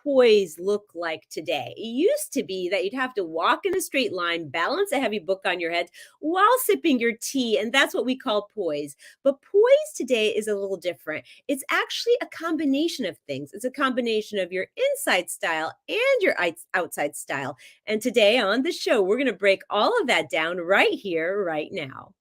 poise look like today? It used to be that you'd have to walk in a straight line, balance a heavy book on your head while sipping your tea, and that's what we call poise. But poise today is a little different. It's actually a combination of things. It's a combination of your inside style and your outside style. And today on the show, we're going to break all of that down right here, right now.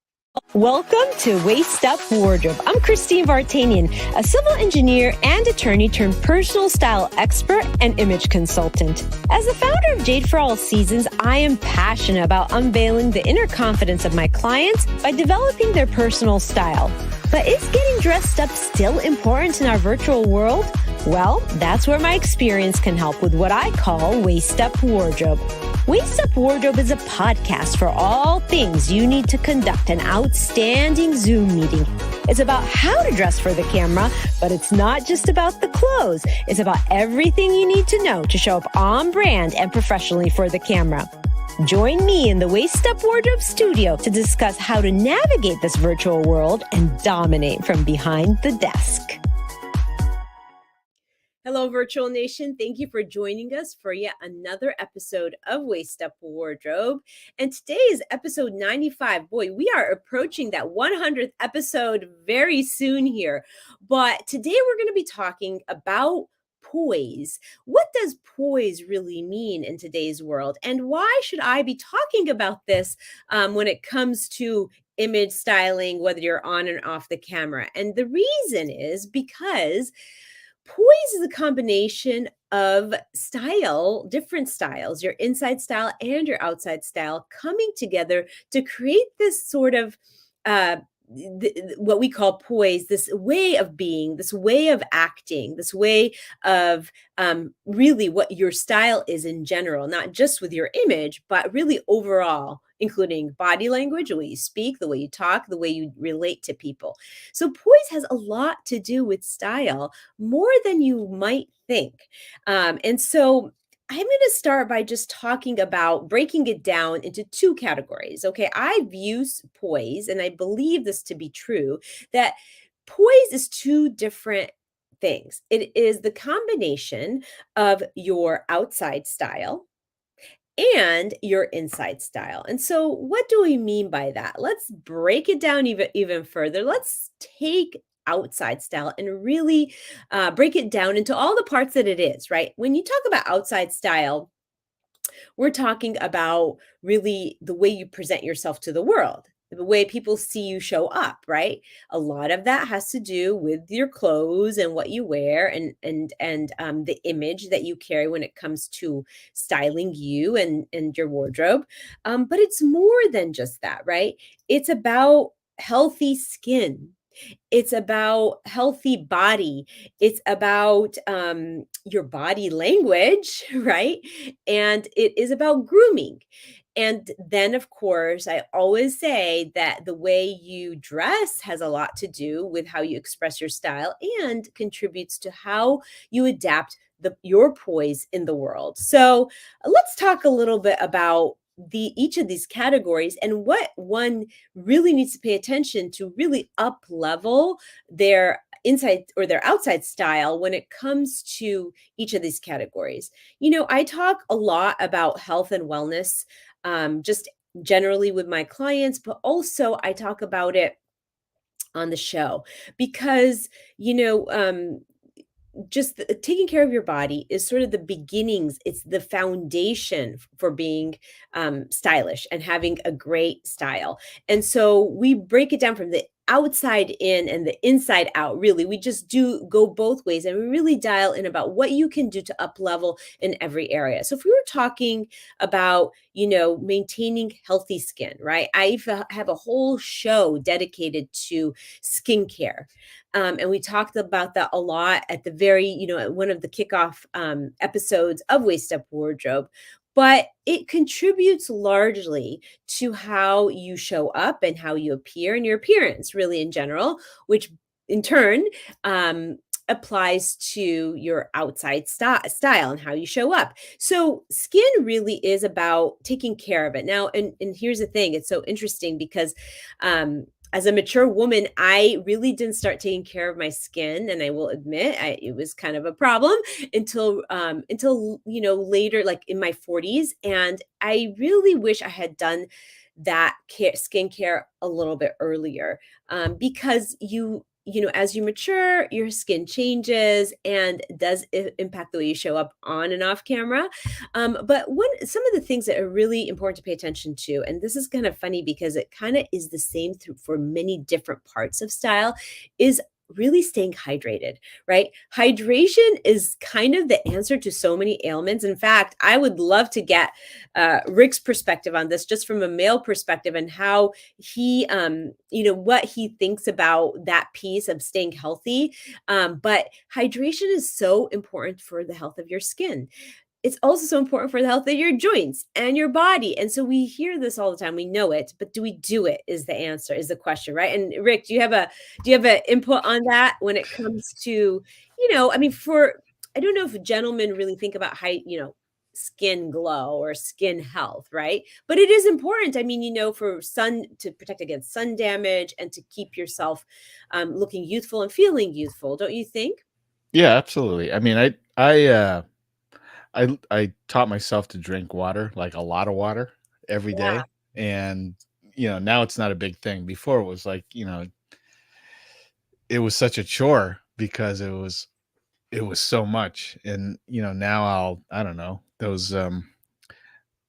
Welcome to Waist Up Wardrobe. I'm Christine Vartanian, a civil engineer and attorney turned personal style expert and image consultant. As the founder of Jade for All Seasons, I am passionate about unveiling the inner confidence of my clients by developing their personal style. But is getting dressed up still important in our virtual world? Well, that's where my experience can help with what I call Waist Up Wardrobe. Waist Up Wardrobe is a podcast for all things you need to conduct an outstanding Zoom meeting. It's about how to dress for the camera, but it's not just about the clothes. It's about everything you need to know to show up on brand and professionally for the camera. Join me in the Waist Up Wardrobe studio to discuss how to navigate this virtual world and dominate from behind the desk. Hello, Virtual Nation. Thank you for joining us for yet another episode of Waist Up Wardrobe. And today is episode 95. Boy, we are approaching that 100th episode very soon here. But today we're going to be talking about poise. What does poise really mean in today's world? And why should I be talking about this when it comes to image styling, whether you're on and off the camera? And the reason is because poise is a combination of style, different styles, your inside style and your outside style coming together to create this sort of what we call poise, this way of being, this way of acting, this way of really what your style is in general, not just with your image, but really overall, including body language, the way you speak, the way you talk, the way you relate to people. So poise has a lot to do with style, more than you might think. And so I'm going to start by just talking about breaking it down into two categories. Okay, I view poise, and I believe this to be true, that poise is two different things. It is the combination of your outside style and your inside style. And so what do we mean by that? Let's break it down even further. Let's take outside style and really break it down into all the parts that it is, right? When you talk about outside style, we're talking about really the way you present yourself to the world, the way people see you show up, right? A lot of that has to do with your clothes and what you wear and the image that you carry when it comes to styling you and your wardrobe. But it's more than just that, right? It's about healthy skin. It's about healthy body. It's about your body language, right? And it is about grooming. And then, of course, I always say that the way you dress has a lot to do with how you express your style and contributes to how you adapt your poise in the world. So let's talk a little bit about each of these categories and what one really needs to pay attention to really up level their inside or their outside style when it comes to each of these categories. You know, I talk a lot about health and wellness, just generally with my clients, but also I talk about it on the show because, just taking care of your body is sort of the beginnings. It's the foundation for being stylish and having a great style. And so we break it down from the outside in and the inside out. Really, we just do go both ways, and we really dial in about what you can do to up level in every area. So if we were talking about, maintaining healthy skin, right? I have a whole show dedicated to skincare. And we talked about that a lot at the very, at one of the kickoff episodes of Waist Up Wardrobe. But it contributes largely to how you show up and how you appear and your appearance, really in general, which in turn applies to your outside style and how you show up. So skin really is about taking care of it. Now, and here's the thing, it's so interesting because as a mature woman, I really didn't start taking care of my skin, and I will admit it was kind of a problem until later, like in my 40s, and I really wish I had done that skincare a little bit earlier, because as you mature, your skin changes and does impact the way you show up on and off camera. But some of the things that are really important to pay attention to, and this is kind of funny because it kind of is the same for many different parts of style, is really staying hydrated, right? Hydration is kind of the answer to so many ailments. In fact, I would love to get Rick's perspective on this, just from a male perspective, and how what he thinks about that piece of staying healthy. But hydration is so important for the health of your skin. It's also so important for the health of your joints and your body. And so we hear this all the time. We know it, but do we do it is the answer, is the question, right? And Rick, do you have an input on that when it comes to, I mean, I don't know if gentlemen really think about skin glow or skin health, right? But it is important. I mean, for sun to protect against sun damage and to keep yourself looking youthful and feeling youthful, don't you think? Yeah, absolutely. I mean, I taught myself to drink water, like a lot of water every Yeah, day, and now it's not a big thing. Before it was like, it was such a chore because it was so much, and now I don't know, those I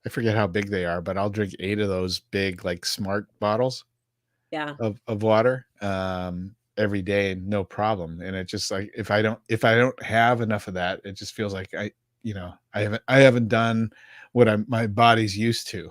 forget how big they are, but I'll drink 8 of those big, like, smart bottles yeah. of water, every day, no problem, and it just, like, if I don't have enough of that, it just feels like I haven't done what my body's used to.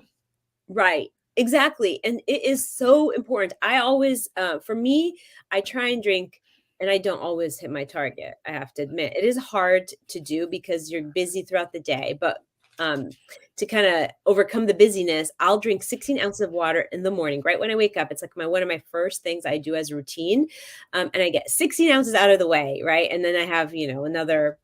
Right. Exactly. And it is so important. I always, for me, I try and drink, and I don't always hit my target. I have to admit, it is hard to do because you're busy throughout the day. But to kind of overcome the busyness, I'll drink 16 ounces of water in the morning, right when I wake up. It's like one of my first things I do as a routine. And I get 16 ounces out of the way, right? And then I have, another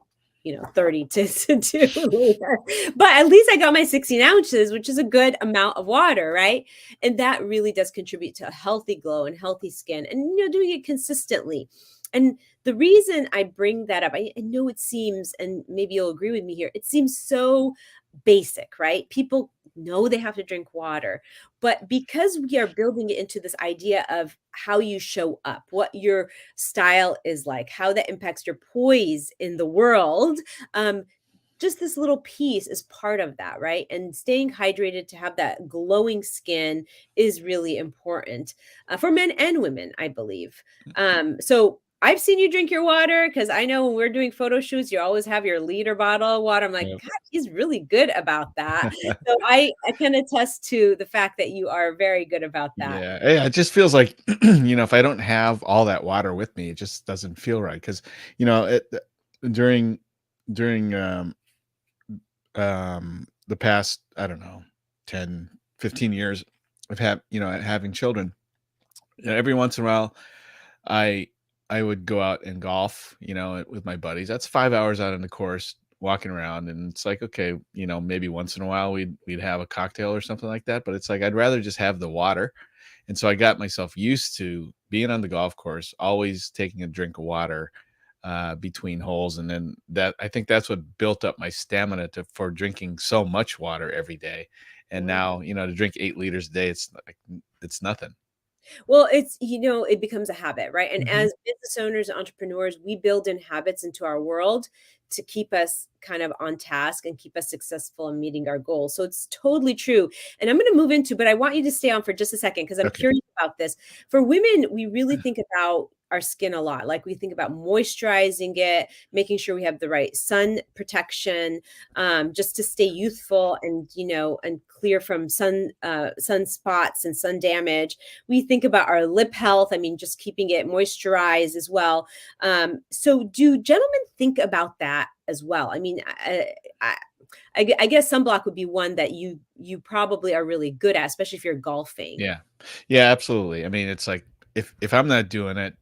30 to do later. But at least I got my 16 ounces, which is a good amount of water, right? And that really does contribute to a healthy glow and healthy skin, and doing it consistently. And the reason I bring that up, I know it seems, and maybe you'll agree with me here, it seems so basic, right? People know they have to drink water, but because we are building it into this idea of how you show up, what your style is like, how that impacts your poise in the world, um, just this little piece is part of that, right? And staying hydrated to have that glowing skin is really important for men and women, I believe. So I've seen you drink your water, because I know when we're doing photo shoots, you always have your liter bottle of water. I'm like, Yep. God, he's really good about that. So I can attest to the fact that you are very good about that. Yeah, yeah, it just feels like, if I don't have all that water with me, it just doesn't feel right. Because during during, the past, I don't know, 10, 15 years of having children, every once in a while, I I would go out and golf, with my buddies. That's 5 hours out on the course walking around, and it's like, okay, maybe once in a while we'd have a cocktail or something like that, but it's like I'd rather just have the water. And so I got myself used to being on the golf course, always taking a drink of water between holes, and then I think that's what built up my stamina for drinking so much water every day. And Yeah. now, to drink 8 liters a day, it's nothing. Well, it becomes a habit, right? And Mhm. as business owners and entrepreneurs, we build in habits into our world to keep us kind of on task and keep us successful in meeting our goals. So it's totally true. And I'm going to move into, but I want you to stay on for just a second because I'm Okay. curious about this. For women, we really think about our skin a lot. Like we think about moisturizing it, making sure we have the right sun protection, just to stay youthful and and clear from sunspots and sun damage. We think about our lip health. I mean, just keeping it moisturized as well. So do gentlemen think about that as well? I mean, I, I guess sunblock would be one that you probably are really good at, especially if you're golfing. Yeah. Yeah, absolutely. I mean, it's like if I'm not doing it,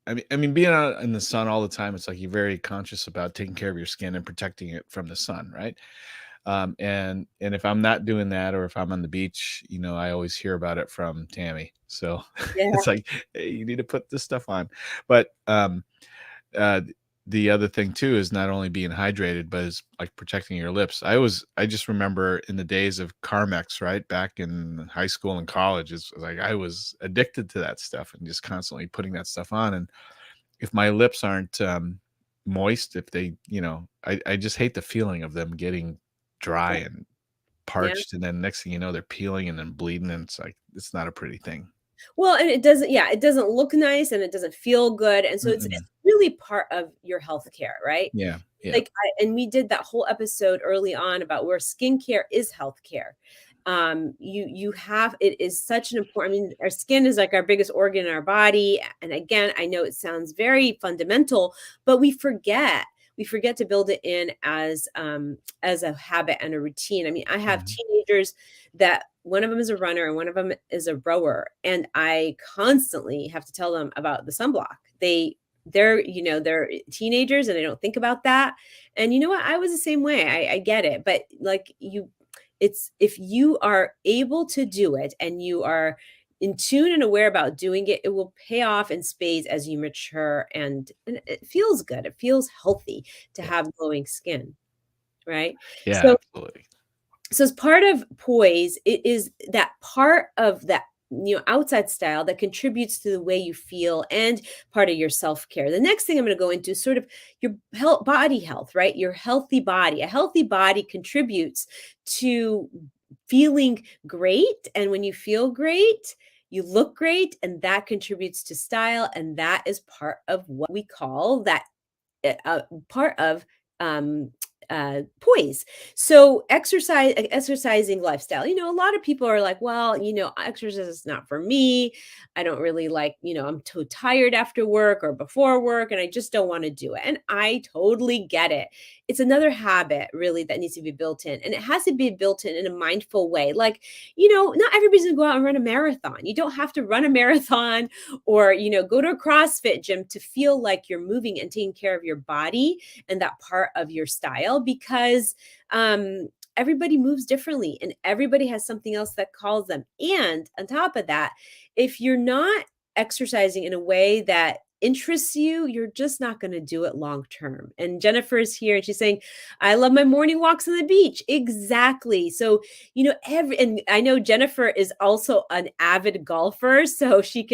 I mean, being out in the sun all the time, it's like you're very conscious about taking care of your skin and protecting it from the sun, right? And if I'm not doing that, or if I'm on the beach, I always hear about it from Tammy. So Yeah, it's like, hey, you need to put this stuff on. But uh, the other thing too is not only being hydrated, but is like protecting your lips. I just remember in the days of Carmex, right back in high school and college, it's like I was addicted to that stuff and just constantly putting that stuff on. And if my lips aren't moist, if they, I just hate the feeling of them getting dry and yeah. parched, and then next thing you know, they're peeling and then bleeding, and it's like it's not a pretty thing. Well, and it doesn't, yeah, it doesn't look nice and it doesn't feel good. And so it's Mm-mm. really part of your health care, right? Yeah, yeah, Like, and we did that whole episode early on about where skincare is healthcare. You have, it is such an important, I mean, our skin is like our biggest organ in our body. And again, I know it sounds very fundamental, but we forget to build it in as a habit and a routine. I mean, I have mhm, teenagers that one of them is a runner and one of them is a rower, and I constantly have to tell them about the sunblock. They're teenagers and they don't think about that. And you know what? I was the same way. I get it. But like it's if you are able to do it and you are in tune and aware about doing it, it will pay off in spades as you mature, and it feels good. It feels healthy to yeah, have glowing skin, right? yeah, So absolutely. as part of poise, it is that part of that outside style that contributes to the way you feel and part of your self-care. The next thing I'm going to go into is sort of your body health, right? Your healthy body. A healthy body contributes to feeling great, and when you feel great, you look great, and that contributes to style, and that is part of what we call that part of um, poise. So exercising lifestyle. A lot of people are like, well, exercise is not for me. I don't really like, I'm too tired after work or before work, and I just don't want to do it. And I totally get it. It's another habit really that needs to be built in, and it has to be built in a mindful way. Like, not everybody's gonna go out and run a marathon. You don't have to run a marathon or go to a CrossFit gym to feel like you're moving and taking care of your body and that part of your style, because everybody moves differently and everybody has something else that calls them. And on top of that, if you're not exercising in a way that interests you, you're just not going to do it long term. And Jennifer is here and she's saying, I love my morning walks on the beach. Exactly. So, and I know Jennifer is also an avid golfer, so she's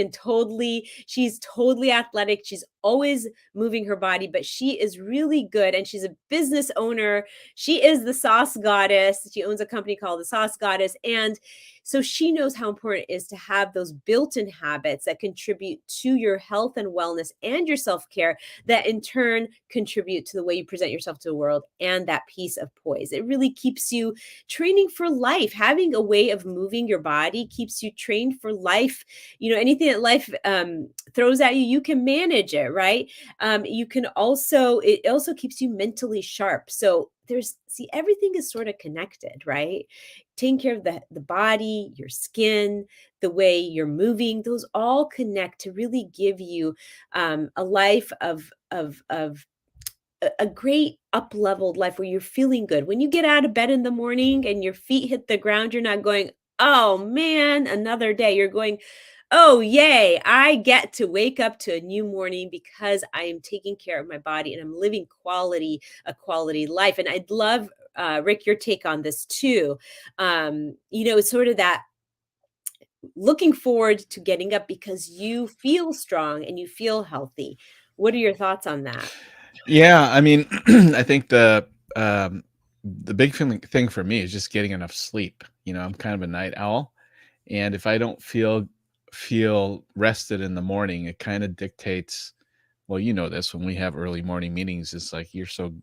totally athletic. She's always moving her body, but she is really good and she's a business owner. She is the sauce goddess. She owns a company called the Sauce Goddess. And so she knows how important it is to have those built-in habits that contribute to your health and wellness and your self-care, that in turn contribute to the way you present yourself to the world and that piece of poise. It really keeps you training for life. Having a way of moving your body keeps you trained for life. Anything that life throws at you, you can manage it, right? It also keeps you mentally sharp. So everything is sort of connected, right? Taking care of the body, your skin, the way you're moving, those all connect to really give you a life of a great up-leveled life where you're feeling good. When you get out of bed in the morning and your feet hit the ground, you're not going, "Oh man, another day." You're going, "Oh, yay, I get to wake up to a new morning because I am taking care of my body and I'm living a quality life." And I'd love, Rick, your take on this too. It's sort of that looking forward to getting up because you feel strong and you feel healthy. What are your thoughts on that? Yeah, I mean, I think the big thing for me is just getting enough sleep. I'm kind of a night owl, and if I don't feel rested in the morning, it kind of dictates. Well, you know this, when we have early morning meetings, it's like you're so,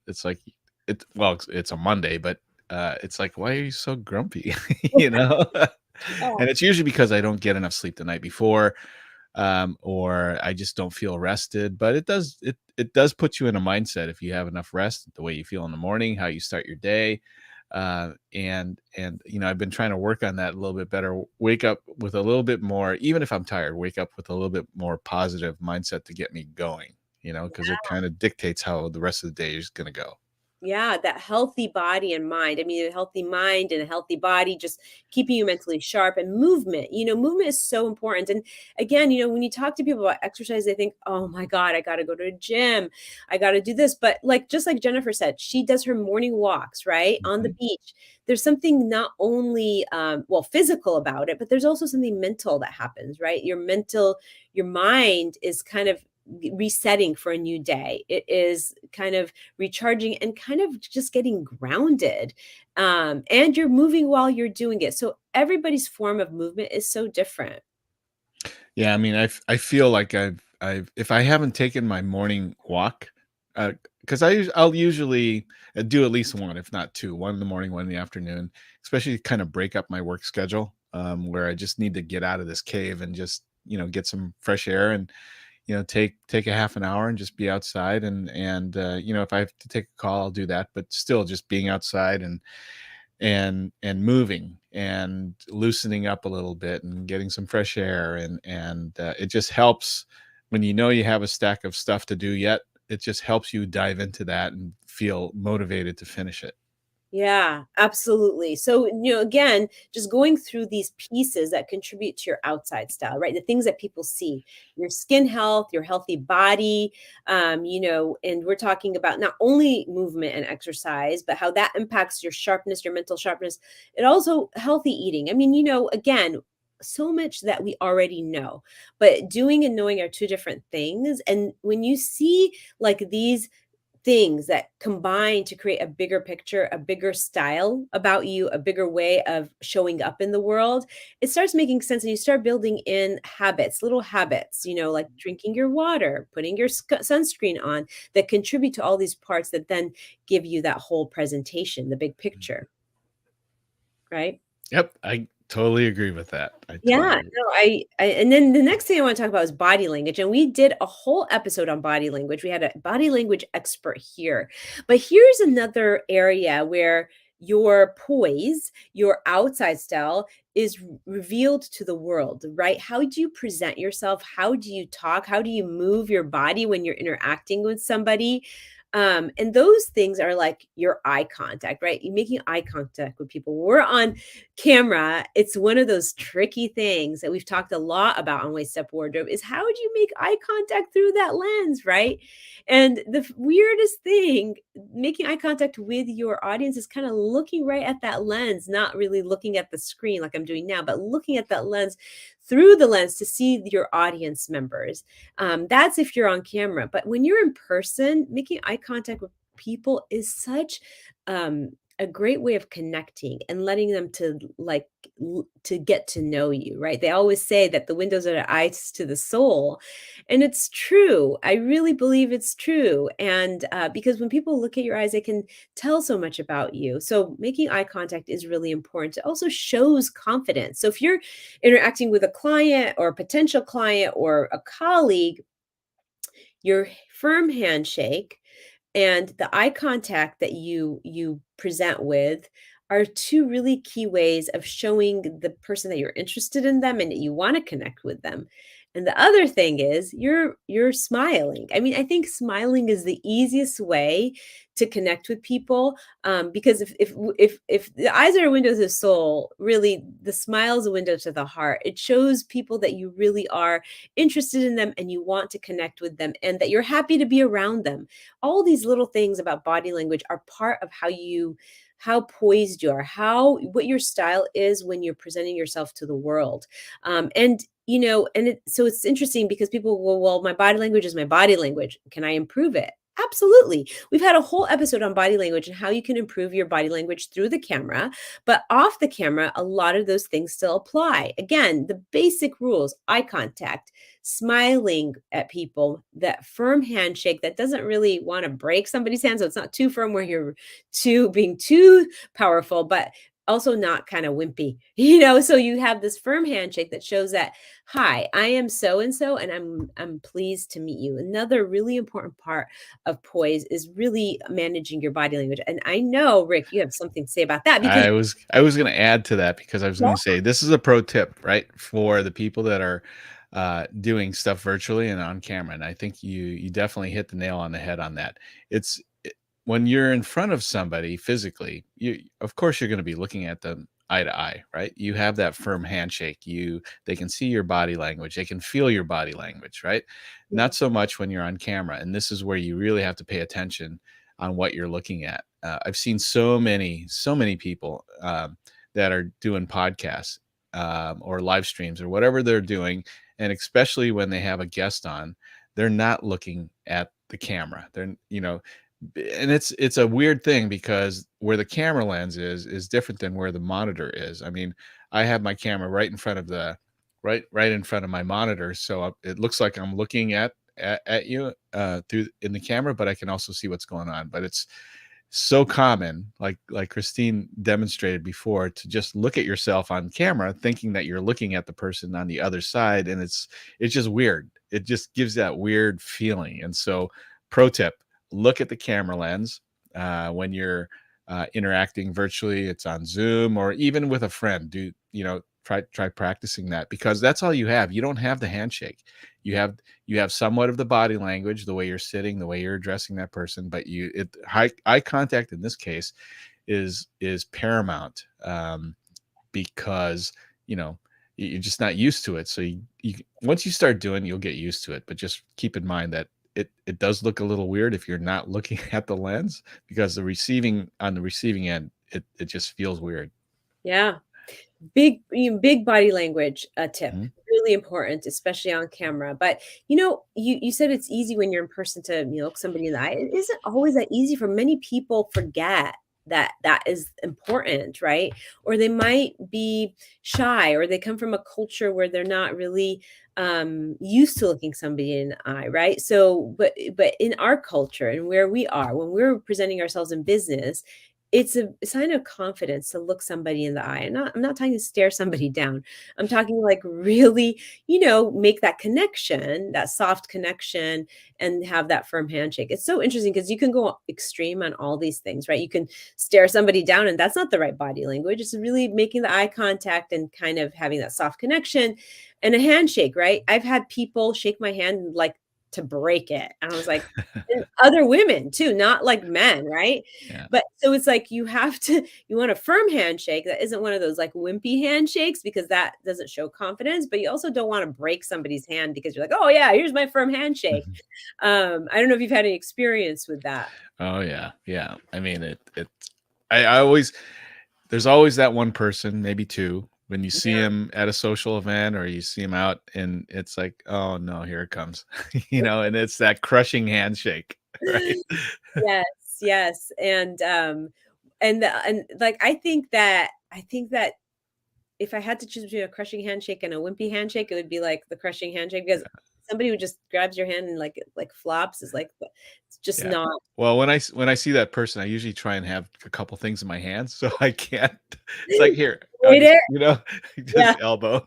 it's like it's a Monday, but it's like, why are you so grumpy? you know, Oh, and it's usually because I don't get enough sleep the night before, or I just don't feel rested. But it does put you in a mindset if you have enough rest, the way you feel in the morning, how you start your day. And I've been trying to work on that a little bit better. Wake up with a little bit more, even if I'm tired, wake up with a little bit more positive mindset to get me going, because it kind of dictates how the rest of the day is going to go. Yeah, that healthy body and mind. I mean, a healthy mind and a healthy body, just keeping you mentally sharp, and movement. Movement is so important. And again, when you talk to people about exercise, they think, oh my God, I got to go to a gym. I got to do this. But just like Jennifer said, she does her morning walks, right? On the Mhm. beach. There's something not only, well, physical about it, but there's also something mental that happens, right? Your mind is kind of resetting for a new day. It is kind of recharging and kind of just getting grounded. And you're moving while you're doing it. So everybody's form of movement is so different. Yeah, I mean, I feel like I've if I haven't taken my morning walk, because I'll usually do at least one, if not two, one in the morning, one in the afternoon, especially to kind of break up my work schedule, where I just need to get out of this cave and just get some fresh air and take a half an hour and just be outside and if I have to take a call, I'll do that, but still just being outside and moving and loosening up a little bit and getting some fresh air and it just helps when you have a stack of stuff to do yet. It just helps you dive into that and feel motivated to finish it. Yeah, absolutely. So, again, just going through these pieces that contribute to your outside style, right? The things that people see, your skin health, your healthy body, and we're talking about not only movement and exercise, but how that impacts your sharpness, your mental sharpness. It also healthy eating. I mean, again, so much that we already know, but doing and knowing are two different things. And when you see like these things that combine to create a bigger picture, a bigger style about you, a bigger way of showing up in the world, it starts making sense. And you start building in habits, little habits, like drinking your water, putting your sunscreen on, that contribute to all these parts that then give you that whole presentation, the big picture, right? Yep, I totally agree with that. I totally Yeah, agree. no, and then the next thing I wanna talk about is body language, and we did a whole episode on body language. We had a body language expert here. But here's another area where your poise, your outside style is revealed to the world, right? How do you present yourself? How do you talk? How do you move your body when you're interacting with somebody? And those things are like your eye contact, right? You making eye contact with people. When we're on camera, it's one of those tricky things that we've talked a lot about on Waist Up Wardrobe is how do you make eye contact through that lens, right? And the weirdest thing, making eye contact with your audience is kind of looking right at that lens, not really looking at the screen like I'm doing now, but looking at that lens through the lens to see your audience members. That's if you're on camera. But when you're in person, making eye contact with people is such a great way of connecting and letting them to get to know you, right? They always say that the windows are the eyes to the soul, and it's true. I really believe it's true. And because when people look at your eyes, they can tell so much about you. So making eye contact is really important. It also shows confidence. So if you're interacting with a client or a potential client or a colleague, your firm handshake and the eye contact that you present with are two really key ways of showing the person that you're interested in them and that you want to connect with them. And the other thing is you're smiling. I mean, I think smiling is the easiest way to connect with people, because if the eyes are a window to the soul, really the smile is a window to the heart. It shows people that you really are interested in them and you want to connect with them and that you're happy to be around them. All these little things about body language are part of how poised you are, how what your style is when you're presenting yourself to the world. And so it's interesting because people go, well, my body language is my body language. Can I improve it? Absolutely. We've had a whole episode on body language and how you can improve your body language through the camera, but off the camera, a lot of those things still apply. Again, the basic rules, eye contact, smiling at people, that firm handshake that doesn't really want to break somebody's hand. So it's not too firm where you're being too powerful, but also not kind of wimpy, so you have this firm handshake that shows that, hi, I am so and so, and I'm pleased to meet you. Another really important part of poise is really managing your body language. And I know, Rick, you have something to say about that because I was going to add to that because I was yeah, going to say this is a pro tip, right, for the people that are doing stuff virtually and on camera. And I think you definitely hit the nail on the head on that. It's when you're in front of somebody physically, you of course you're going to be looking at them eye to eye, right? You have that firm handshake. They can see your body language. They can feel your body language, right? Yeah. Not so much when you're on camera. And this is where you really have to pay attention on what you're looking at. I've seen so many people that are doing podcasts or live streams or whatever they're doing, and especially when they have a guest on, they're not looking at the camera. They're, and it's a weird thing because where the camera lens is different than where the monitor is. I mean, I have my camera right in front of the right in front of my monitor, so it looks like I'm looking at you through in the camera, but I can also see what's going on. But it's so common, like Christine demonstrated before, to just look at yourself on camera thinking that you're looking at the person on the other side, and it's just weird. It just gives that weird feeling. And so, pro tip, look at the camera lens when you're interacting virtually. It's on Zoom or even with a friend. Try practicing that, because that's all you have. You don't have the handshake. You have somewhat of the body language, the way you're sitting, the way you're addressing that person, but eye contact in this case is paramount, because you're just not used to it. So you once you start doing, you'll get used to it. But just keep in mind that it does look a little weird if you're not looking at the lens, because the receiving end, it just feels weird. Yeah. Big body language tip, Mhm. really important, especially on camera. But you said it's easy when you're in person to look somebody in the eye. It isn't always that easy. For many people, forget that is important, right? Or they might be shy, or they come from a culture where they're not really used to looking somebody in the eye, right? So, but in our culture and where we are, when we're presenting ourselves in business, it's a sign of confidence to look somebody in the eye. I'm not talking to stare somebody down. I'm talking like really, make that connection, that soft connection, and have that firm handshake. It's so interesting because you can go extreme on all these things, right? You can stare somebody down, and that's not the right body language. It's really making the eye contact and kind of having that soft connection, and a handshake, right? I've had people shake my hand like to break it. And I was like, and other women too, not like men, right? Yeah. But so it's like you want a firm handshake that isn't one of those like wimpy handshakes, because that doesn't show confidence, but you also don't want to break somebody's hand because you're like, "Oh yeah, here's my firm handshake." Mhm. I don't know if you've had any experience with that. Oh yeah, yeah. I mean, I always there's always that one person, maybe two, when you see Yeah. him at a social event or you see him out, and it's like, oh no, here it comes, and it's that crushing handshake, right? Yes, yes. And like I think that if I had to choose between a crushing handshake and a wimpy handshake, it would be like the crushing handshake, because somebody who just grabs your hand and like flops is like it's just Yeah. not. Well, when I see that person, I usually try and have a couple things in my hands, so I can't. It's like, here, I'll Right just, there? Yeah. just elbow.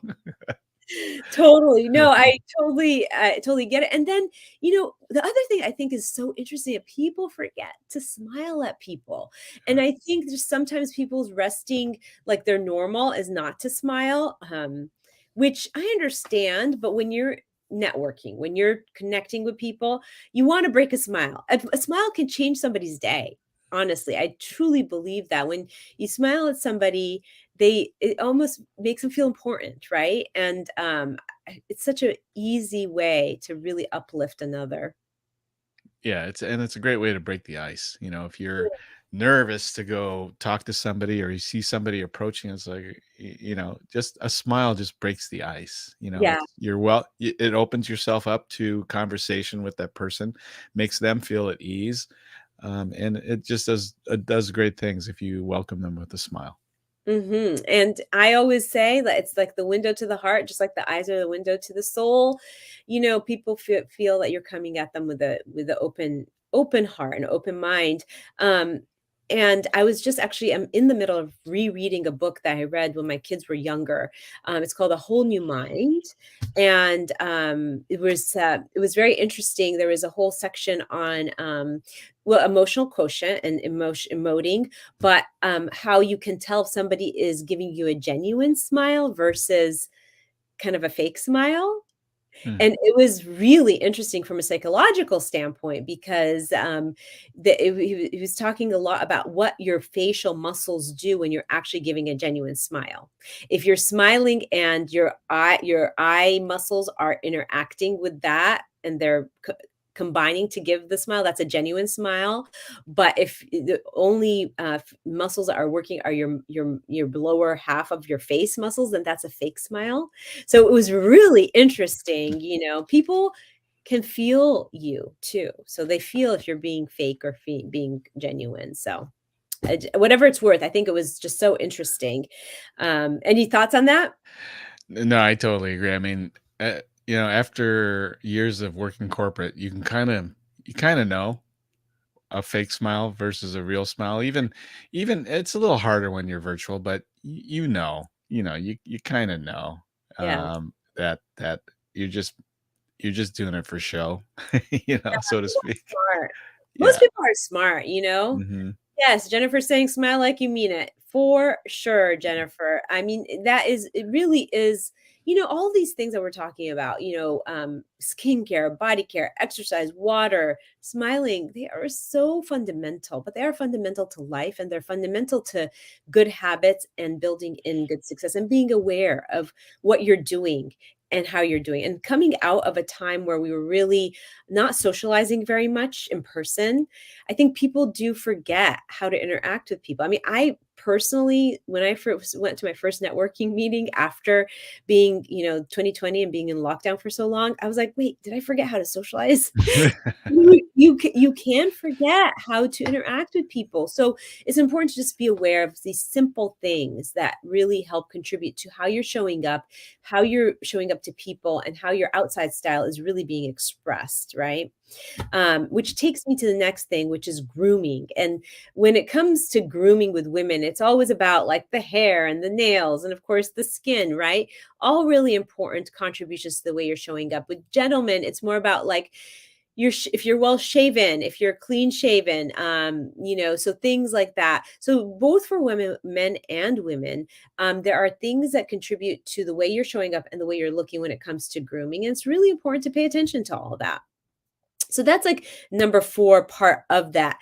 Totally. No, I totally get it. And then, the other thing I think is so interesting that people forget to smile at people. And I think just sometimes people's resting like their normal is not to smile, which I understand, but when you're networking, when you're connecting with people, you want to break a smile. A smile can change somebody's day. Honestly, I truly believe that when you smile at somebody, it almost makes them feel important, right? And it's such an easy way to really uplift another. Yeah, it's a great way to break the ice. If you're nervous to go talk to somebody or you see somebody approaching, it's like, just a smile just breaks the ice. Yeah. It opens yourself up to conversation with that person, makes them feel at ease. And it does great things if you welcome them with a smile. And I always say that it's like the window to the heart, just like the eyes are the window to the soul. People feel that you're coming at them with a open heart and open mind. Um, and I was just actually I'm in the middle of rereading a book that I read when my kids were younger. It's called A Whole New Mind, and it was very interesting. There was a whole section on emotional quotient and emoting, but how you can tell if somebody is giving you a genuine smile versus kind of a fake smile. Hmm. And it was really interesting from a psychological standpoint because he was talking a lot about what your facial muscles do when you're actually giving a genuine smile. If you're smiling and your eye muscles are interacting with that and they're combining to give the smile, that's a genuine smile. But if the only muscles that are working are your lower half of your face muscles, then that's a fake smile. So it was really interesting, people can feel you too. So they feel if you're being fake or being genuine. So whatever it's worth, I think it was just so interesting. Any thoughts on that? No, I totally agree. I mean, after years of working corporate, you kind of know a fake smile versus a real smile. Even it's a little harder when you're virtual, but you kind of know Yeah. that you're just doing it for show, so to speak. Smart. Most Yeah. people are smart. Hmm. Yes, Jennifer's saying smile like you mean it. For sure, Jennifer. I mean, it really is, all these things that we're talking about, skincare, body care, exercise, water, smiling, they are so fundamental, but they are fundamental to life and they're fundamental to good habits and building in good success and being aware of what you're doing and how you're doing. And coming out of a time where we were really not socializing very much in person, I think people do forget how to interact with people. I mean, I personally, when I first went to my first networking meeting after being, 2020 and being in lockdown for so long, I was like, wait, did I forget how to socialize? You can forget how to interact with people. So it's important to just be aware of these simple things that really help contribute to how you're showing up to people, and how your outside style is really being expressed, right? Which takes me to the next thing, which is grooming. And when it comes to grooming with women, it's always about like the hair and the nails and, of course, the skin, right? All really important contributions to the way you're showing up. With gentlemen, it's more about like, if you're well shaven, if you're clean shaven, so things like that. So both for women, men and women, there are things that contribute to the way you're showing up and the way you're looking when it comes to grooming. And it's really important to pay attention to all of that. So that's like number 4 part of that,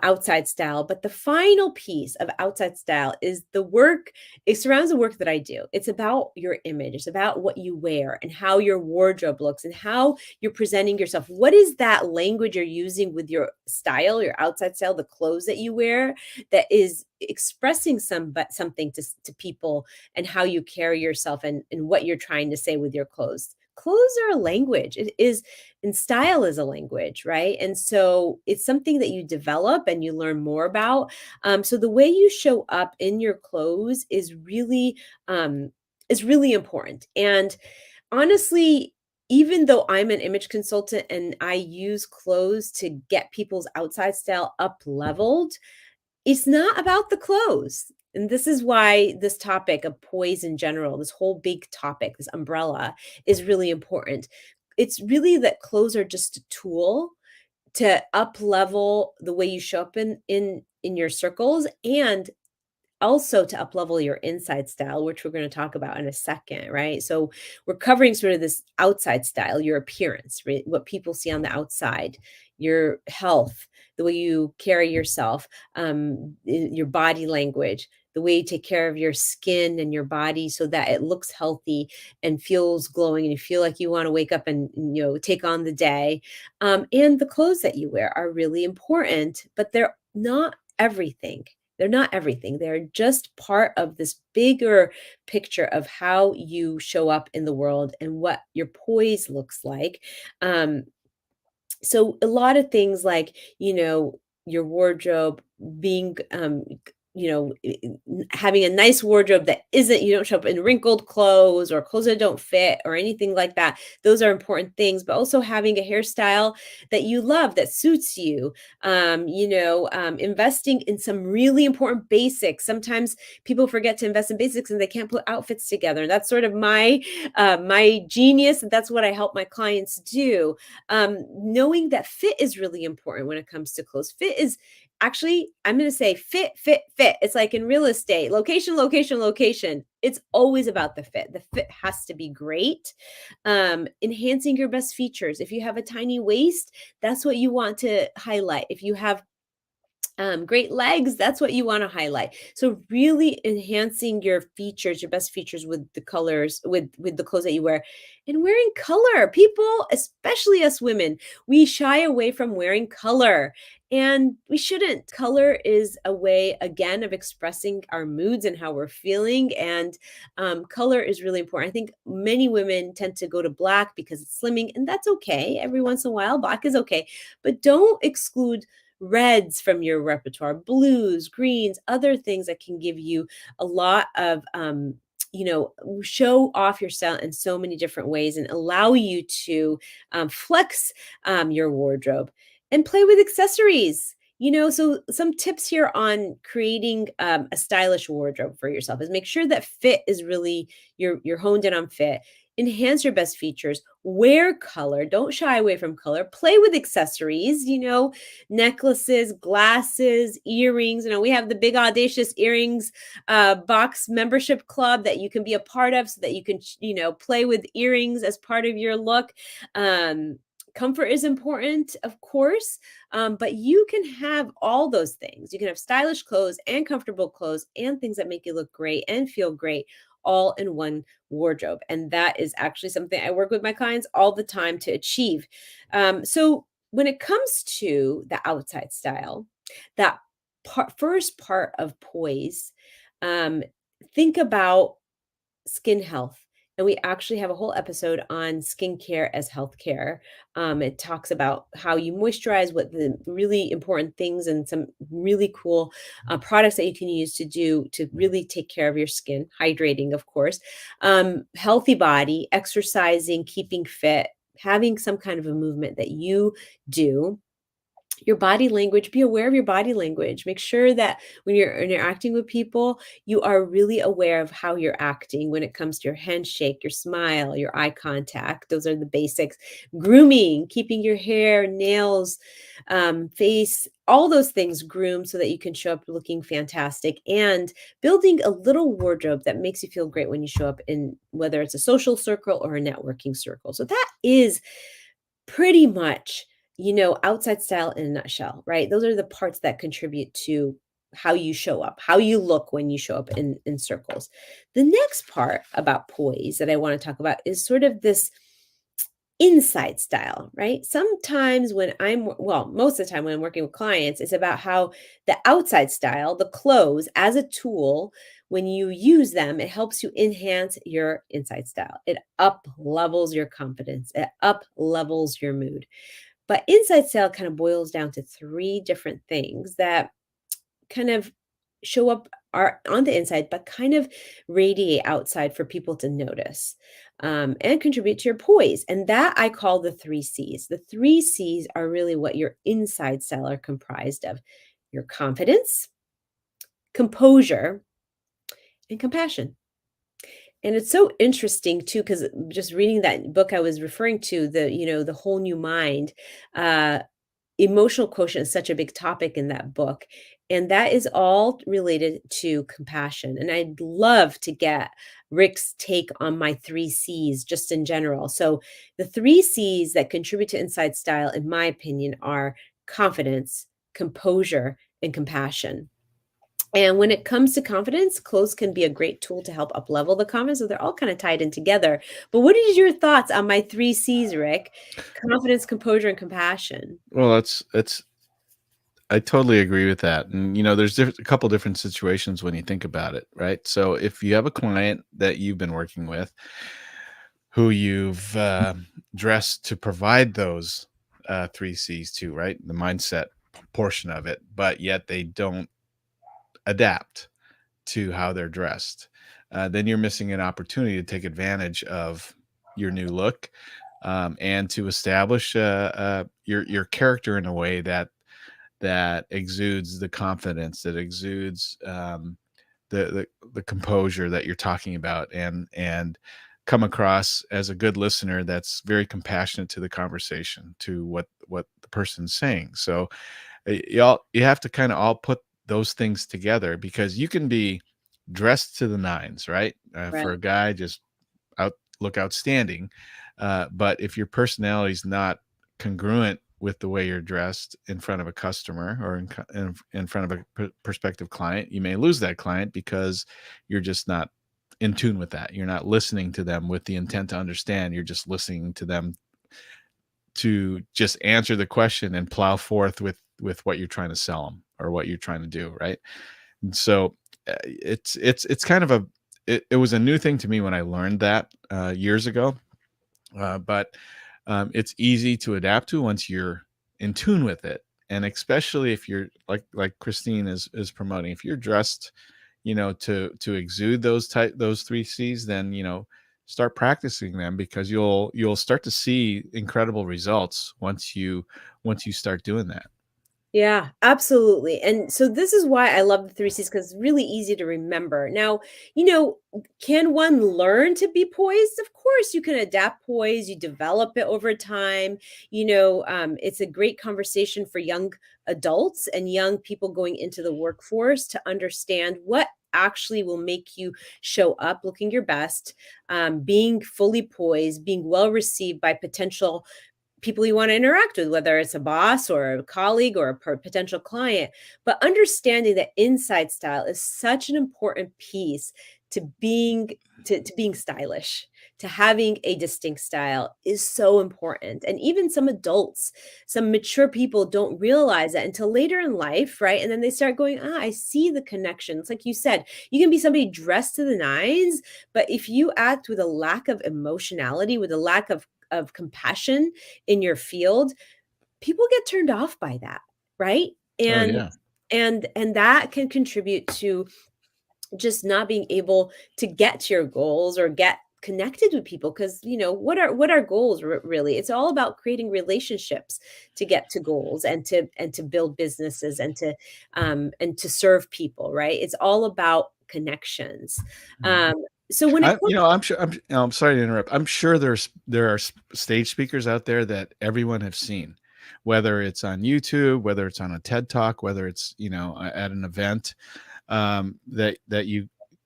outside style. But the final piece of outside style is the work. It surrounds the work that I do. It's about your image. It's about what you wear and how your wardrobe looks and how you're presenting yourself. What is that language you're using with your style, your outside style, the clothes that you wear that is expressing something to people, and how you carry yourself, and what you're trying to say with your clothes. Clothes are a language. It is, and style is a language, right? And so it's something that you develop and you learn more about. So the way you show up in your clothes um, is really important. And honestly, even though I'm an image consultant and I use clothes to get people's outside style up leveled, it's not about the clothes. And this is why this topic of poise in general, this whole big topic, this umbrella, is really important. It's really that clothes are just a tool to up level the way you show up in your circles, and also to uplevel your inside style, which we're going to talk about in a second, right? So we're covering sort of this outside style, your appearance, right? What people see on the outside, your health, the way you carry yourself, your body language, the way you take care of your skin and your body so that it looks healthy and feels glowing, and you feel like you want to wake up and take on the day. And the clothes that you wear are really important, but they're not everything. They're not everything. They're just part of this bigger picture of how you show up in the world and what your poise looks like. Um, so a lot of things like, your wardrobe being, having a nice wardrobe that isn't, you don't show up in wrinkled clothes or clothes that don't fit or anything like that. Those are important things, but also having a hairstyle that you love, that suits you. Investing in some really important basics. Sometimes people forget to invest in basics and they can't put outfits together. And that's sort of my genius. And that's what I help my clients do. Knowing that fit is really important when it comes to clothes. Fit is actually, I'm going to say fit, fit, fit. It's like in real estate, location, location, location. It's always about the fit. The fit has to be great. Enhancing your best features. If you have a tiny waist, that's what you want to highlight. If you have great legs, that's what you want to highlight. So really enhancing your features, your best features with the colors, with the clothes that you wear, and wearing color. People, especially us women, we shy away from wearing color, and we shouldn't. Color is a way, again, of expressing our moods and how we're feeling, and color is really important. I think many women tend to go to black because it's slimming, and that's okay. Every once in a while, black is okay, but don't exclude reds from your repertoire, blues, greens, other things that can give you a lot of show off your style in so many different ways and allow you to flex your wardrobe and play with accessories. So some tips here on creating a stylish wardrobe for yourself is make sure that fit is really you're honed in on fit. Enhance your best features, wear color, don't shy away from color, play with accessories, necklaces, glasses, earrings. We have the Big Audacious Earrings box membership club that you can be a part of so that you can, play with earrings as part of your look. Comfort is important, of course, but you can have all those things. You can have stylish clothes and comfortable clothes and things that make you look great and feel great all in one wardrobe. And that is actually something I work with my clients all the time to achieve. So when it comes to the outside style, that first part of poise, think about skin health. And we actually have a whole episode on skincare as healthcare. It talks about how you moisturize, what the really important things, and some really cool products that you can use to really take care of your skin, hydrating, of course. Healthy body, exercising, keeping fit, having some kind of a movement that you do. Your body language, be aware of your body language. Make sure that when you're interacting with people, you are really aware of how you're acting when it comes to your handshake, your smile, your eye contact. Those are the basics. Grooming, keeping your hair, nails, face, all those things groomed so that you can show up looking fantastic, and building a little wardrobe that makes you feel great when you show up in whether it's a social circle or a networking circle. So that is pretty much outside style in a nutshell, right? Those are the parts that contribute to how you show up, how you look when you show up in circles. The next part about poise that I want to talk about is sort of this inside style, right? Sometimes most of the time when I'm working with clients, it's about how the outside style, the clothes as a tool, when you use them, it helps you enhance your inside style. It up levels your confidence. It up levels your mood. But inside style kind of boils down to three different things that kind of show up are on the inside, but kind of radiate outside for people to notice and contribute to your poise. And that I call the three C's. The three C's are really what your inside style are comprised of: your confidence, composure, and compassion. And it's so interesting too, because just reading that book I was referring to, the whole new mind, emotional quotient is such a big topic in that book. And that is all related to compassion. And I'd love to get Rick's take on my three C's just in general. So the three C's that contribute to inside style, in my opinion, are confidence, composure, and compassion. And when it comes to confidence, clothes can be a great tool to help up-level the confidence. So they're all kind of tied in together. But what is your thoughts on my three C's, Rick? Confidence, composure, and compassion. Well, I totally agree with that. And there's a couple different situations when you think about it, right? So if you have a client that you've been working with who you've dressed to provide those three C's to, right? The mindset portion of it, but yet they don't adapt to how they're dressed, then you're missing an opportunity to take advantage of your new look, and to establish your character in a way that exudes the confidence, that exudes the composure that you're talking about, and come across as a good listener that's very compassionate to the conversation, to what the person's saying. So you have to kind of all put those things together, because you can be dressed to the nines, right? For a Right. guy, just look outstanding. But if your personality is not congruent with the way you're dressed in front of a customer, or in front of a prospective client, you may lose that client because you're just not in tune with that. You're not listening to them with the intent to understand. You're just listening to them to just answer the question and plow forth with what you're trying to sell them, or what you're trying to do, right? And so it's kind of it was a new thing to me when I learned that years ago. But it's easy to adapt to once you're in tune with it, and especially if you're like Christine is promoting. If you're dressed, to exude those three C's, then start practicing them, because you'll start to see incredible results once you start doing that. Yeah, absolutely. And so this is why I love the three C's, because it's really easy to remember. Now, can one learn to be poised? Of course, you can adapt poise, you develop it over time. It's a great conversation for young adults and young people going into the workforce to understand what actually will make you show up looking your best, being fully poised, being well received by potential people you want to interact with, whether it's a boss or a colleague or a potential client. But understanding that inside style is such an important piece to being to being stylish, to having a distinct style is so important. And even some adults, some mature people don't realize that until later in life, right? And then they start going, I see the connections. Like you said, you can be somebody dressed to the nines, but if you act with a lack of emotionality, with a lack of compassion in your field, people get turned off by that, right? Oh And yeah. and that can contribute to just not being able to get to your goals or get connected with people, because what are goals really? It's all about creating relationships to get to goals, and to build businesses, and to serve people, right? It's all about connections. Mhm. So when it I'm, I'm sure. I'm sorry to interrupt. I'm sure there are stage speakers out there that everyone have seen, whether it's on YouTube, whether it's on a TED Talk, whether it's at an event that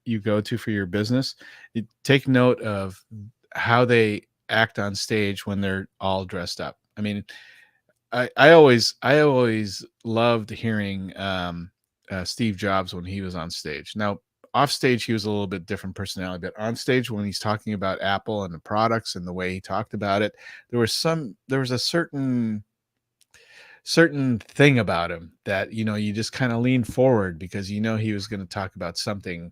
you go to for your business. You take note of how they act on stage when they're all dressed up. I mean, I always loved hearing Steve Jobs when he was on stage. Now, off stage, he was a little bit different personality, but on stage, when he's talking about Apple and the products and the way he talked about it, there was a certain thing about him that you just kind of lean forward, because he was going to talk about something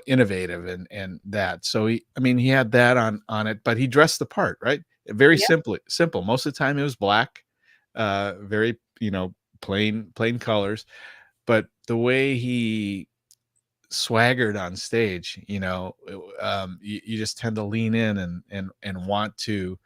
innovative, and that. So he had that on it, but he dressed the part, right? Very simple. Most of the time it was black, very plain colors, but the way he swaggered on stage, you just tend to lean in and want to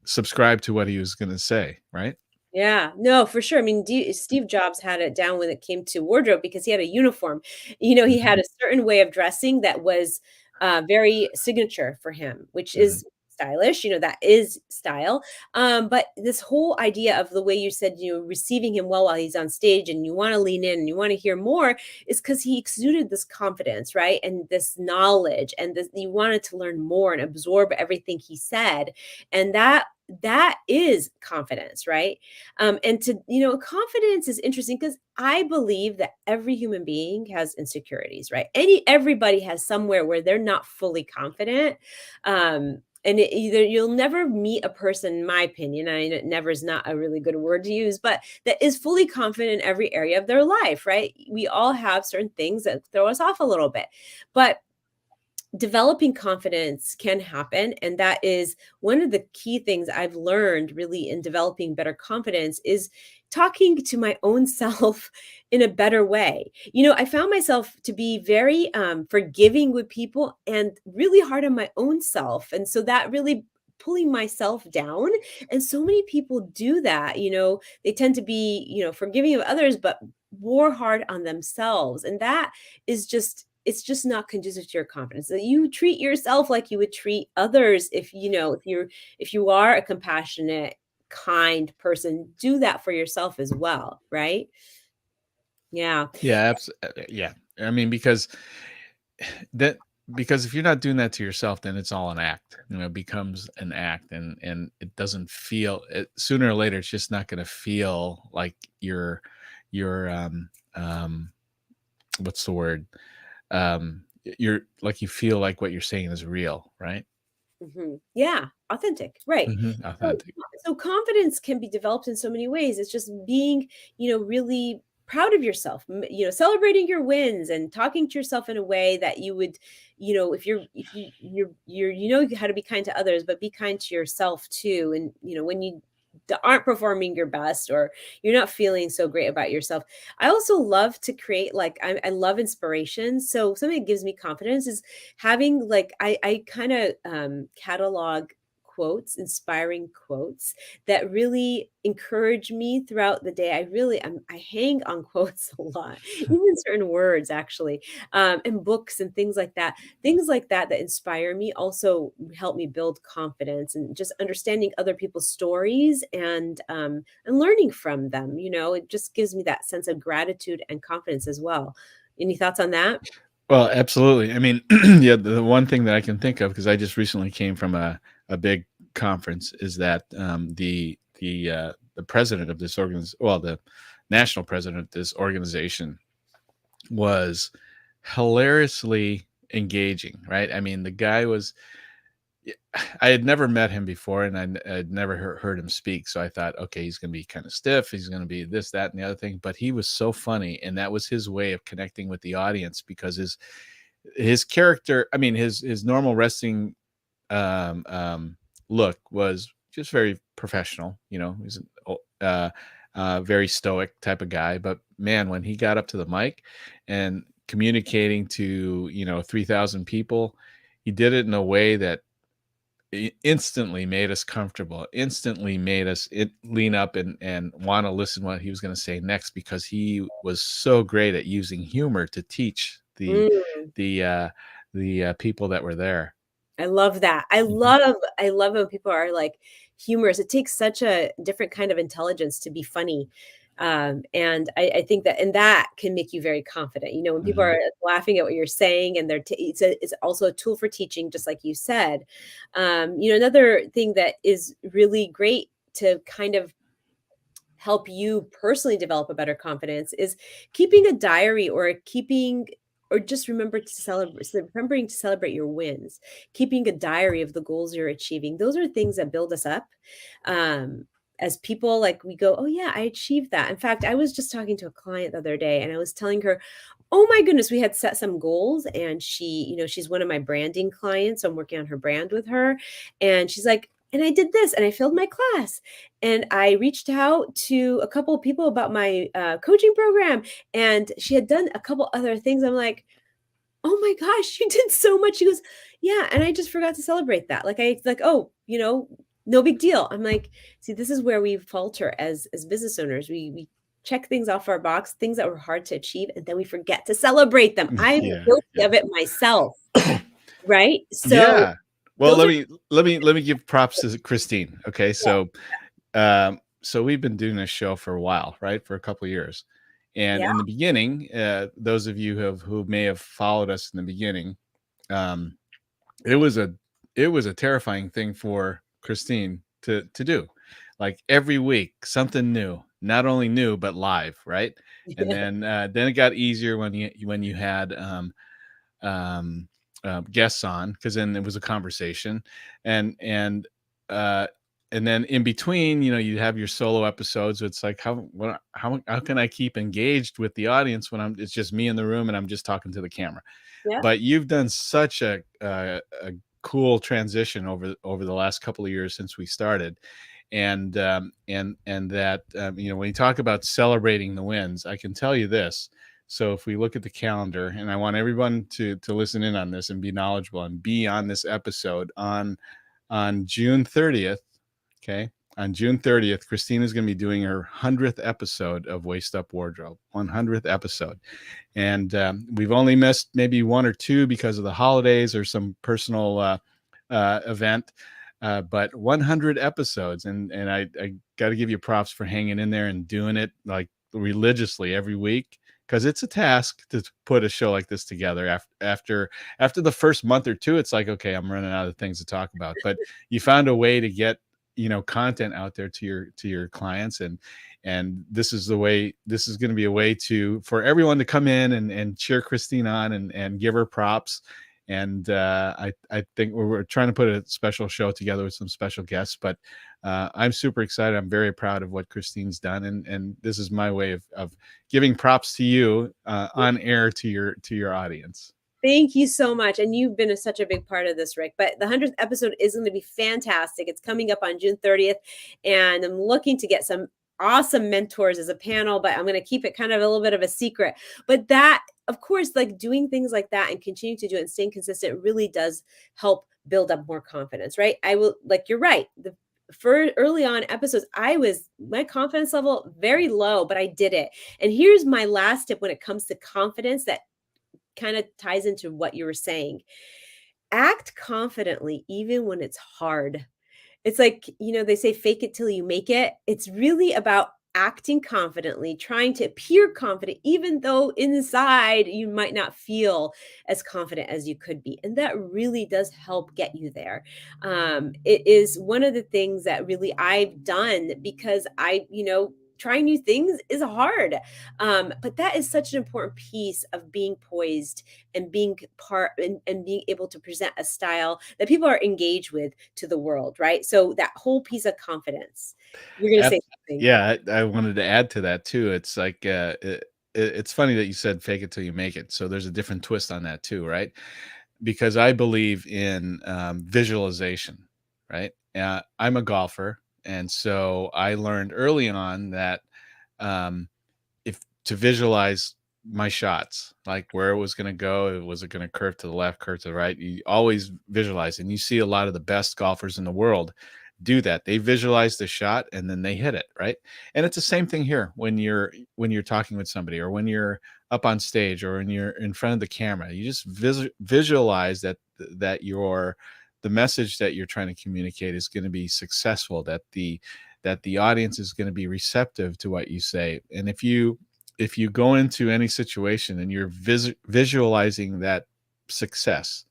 subscribe to what he was going to say, right? Yeah, no, for sure. I mean, Steve Jobs had it down when it came to wardrobe, because he had a uniform. He Mhm, had a certain way of dressing that was very signature for him, which mhm. is stylish. That is style. But this whole idea of the way you said, receiving him well while he's on stage, and you want to lean in and you want to hear more, is because he exuded this confidence, right? And this knowledge, and this, you wanted to learn more and absorb everything he said. And that is confidence, right? And confidence is interesting, because I believe that every human being has insecurities, right? Everybody has somewhere where they're not fully confident. And either you'll never meet a person, in my opinion, I know never is not a really good word to use, but that is fully confident in every area of their life, right? We all have certain things that throw us off a little bit. But developing confidence can happen, and that is one of the key things I've learned really in developing better confidence, is talking to my own self in a better way. I found myself to be very forgiving with people and really hard on my own self, and so that really pulling myself down. And so many people do that. They tend to be forgiving of others, but more hard on themselves, and that is just, it's just not conducive to your confidence. That you treat yourself like you would treat others, if you are a compassionate, kind person, do that for yourself as well, right? Yeah. Yeah, yeah. I mean, that because if you're not doing that to yourself, then it's all an act. It becomes an act, and it doesn't feel it, sooner or later. It's just not going to feel like you're what's the word? You're like you feel like what you're saying is real, right? Yeah, authentic, right. So Authentic. so confidence can be developed in so many ways. It's just being, really proud of yourself, celebrating your wins and talking to yourself in a way that you would, if you're how to be kind to others, but be kind to yourself too. And, when you aren't performing your best or you're not feeling so great about yourself. I also love to create, like, I love inspiration. So something that gives me confidence is having, like, I kind of catalog quotes, inspiring quotes that really encourage me throughout the day. I hang on quotes a lot, even certain words actually, and books and things like that. Things like that inspire me also help me build confidence, and just understanding other people's stories and learning from them. It just gives me that sense of gratitude and confidence as well. Any thoughts on that? Well, absolutely. I mean, yeah, the one thing that I can think of, because I just recently came from a big conference, is that the president of this organization, well, the national president of this organization, was hilariously engaging. Right? I mean, the guy was. I had never met him before, and I'd never heard him speak. So I thought, okay, he's going to be kind of stiff. He's going to be this, that, and the other thing. But he was so funny, and that was his way of connecting with the audience, because his character, I mean, his normal resting look was just very professional. He's very stoic type of guy. But man, when he got up to the mic and communicating to 3,000 people, he did it in a way that instantly made us comfortable, instantly made us lean up and want to listen what he was going to say next, because he was so great at using humor to teach Mm. the people that were there. I love that. I Mhm. love when people are, like, humorous. It takes such a different kind of intelligence to be funny. And I think that can make you very confident. When people Mhm. are laughing at what you're saying, and it's also a tool for teaching, just like you said. Another thing that is really great to kind of help you personally develop a better confidence is keeping a diary, or just remembering to celebrate your wins, keeping a diary of the goals you're achieving. Those are things that build us up. As people, like, we go, oh yeah, I achieved that. In fact, I was just talking to a client the other day, and I was telling her, oh my goodness, we had set some goals, and she's one of my branding clients, so I'm working on her brand with her. And she's like, and I did this, and I failed my class, and I reached out to a couple of people about my coaching program, and she had done a couple other things. I'm like, oh my gosh, you did so much. She goes, yeah, and I just forgot to celebrate that. Oh, no big deal. I'm like, see, this is where we falter as business owners. We check things off our box, things that were hard to achieve, and then we forget to celebrate them. I'm Yeah, guilty yeah. of it myself, right? So Yeah. Well, those are let me give props to Christine. Okay, yeah, so we've been doing this show for a while, right? For a couple of years. And yeah, in the beginning, those of you who may have followed us in the beginning, um, it was a terrifying thing for Christine to do. Like every week, something new, not only new but live, right? And then it got easier when you had guests on, because then it was a conversation, and uh, and then in between, you have your solo episodes. It's like how can I keep engaged with the audience when it's just me in the room and I'm just talking to the camera? yeah. But you've done such a cool transition over the last couple of years since we started, and that when you talk about celebrating the wins, I can tell you this. So if we look at the calendar, and I want everyone to listen in on this and be knowledgeable and be on this episode on June 30th. Okay. On June 30th, Christina's going to be doing her 100th episode of Waist Up Wardrobe, 100th episode. And we've only missed maybe one or two because of the holidays or some personal event. but 100 episodes, and I got to give you props for hanging in there and doing it like religiously every week, because it's a task to put a show like this together. After the first month or two, it's like, okay, I'm running out of things to talk about, but you found a way to get, content out there to your clients, and this is the way. This is going to be a way to for everyone to come in and cheer Christine on and give her props. And I think we're trying to put a special show together with some special guests, but I'm super excited. I'm very proud of what Christine's done, and this is my way of giving props to you on air to your audience. Thank you so much. And you've been such a big part of this, Rick. But the 100th episode is going to be fantastic. It's coming up on June 30th. And I'm looking to get some awesome mentors as a panel, but I'm going to keep it kind of a little bit of a secret. But that, of course, like doing things like that and continuing to do it and staying consistent really does help build up more confidence, right? I will, like, you're right. For early on episodes, my confidence level very low, but I did it. And here's my last tip when it comes to confidence that kind of ties into what you were saying. Act confidently, even when it's hard. It's like, they say fake it till you make it. It's really about acting confidently, trying to appear confident, even though inside you might not feel as confident as you could be. And that really does help get you there. It is one of the things that really I've done because trying new things is hard. But that is such an important piece of being poised and being and being able to present a style that people are engaged with to the world, right? So that whole piece of confidence. You're going to say something. Yeah, I wanted to add to that too. It's like it's funny that you said fake it till you make it. So there's a different twist on that too, right? Because I believe in visualization, right? I'm a golfer, and so I learned early on that um, if to visualize my shots, like where it was going to go, was it going to curve to the left, curve to the right? You always visualize, and you see a lot of the best golfers in the world do that. They visualize the shot and then they hit it, right? And it's the same thing here when you're talking with somebody, or when you're up on stage, or when you're in front of the camera. You just visualize that the message that you're trying to communicate is going to be successful, that the audience is going to be receptive to what you say. And if you go into any situation and you're visualizing that success,